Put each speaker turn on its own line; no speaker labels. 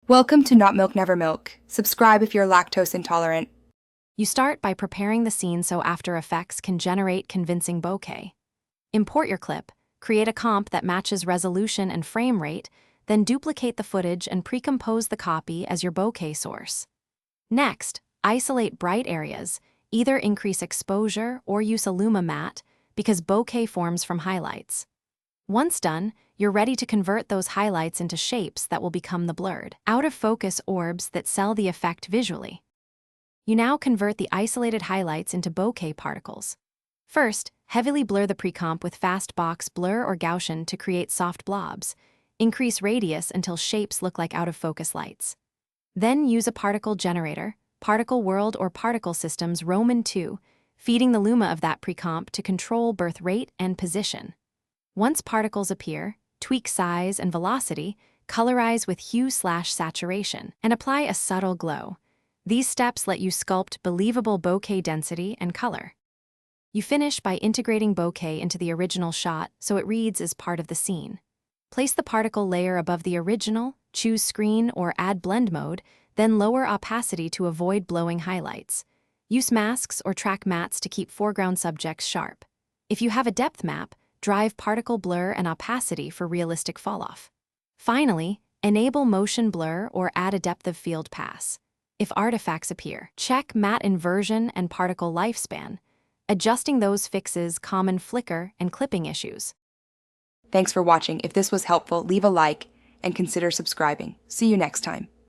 Welcome to Not Milk Never Milk. Subscribe if you're lactose intolerant.
You start by preparing the scene so After Effects can generate convincing bokeh. Import your clip, create a comp that matches resolution and frame rate, then duplicate the footage and pre-compose the copy as your bokeh source. Next, isolate bright areas, either increase exposure or use a luma matte because bokeh forms from highlights. Once done, you're ready to convert those highlights into shapes that will become the blurred, out-of-focus orbs that sell the effect visually. You now convert the isolated highlights into bokeh particles. First, heavily blur the pre-comp with fast box blur or Gaussian to create soft blobs. Increase radius until shapes look like out-of-focus lights. Then use a particle generator, particle world or particle systems Roman 2, feeding the luma of that pre-comp to control birth rate and position. Once particles appear, tweak size and velocity, colorize with hue/saturation, and apply a subtle glow. These steps let you sculpt believable bokeh density and color. You finish by integrating bokeh into the original shot so it reads as part of the scene. Place the particle layer above the original, choose screen or add blend mode, then lower opacity to avoid blowing highlights. Use masks or track mattes to keep foreground subjects sharp. If you have a depth map, drive particle blur and opacity for realistic falloff. Finally, enable motion blur or add a depth of field pass. If artifacts appear, check matte inversion and particle lifespan. Adjusting those fixes common flicker and clipping issues.
Thanks for watching. If this was helpful, leave a like and consider subscribing. See you next time.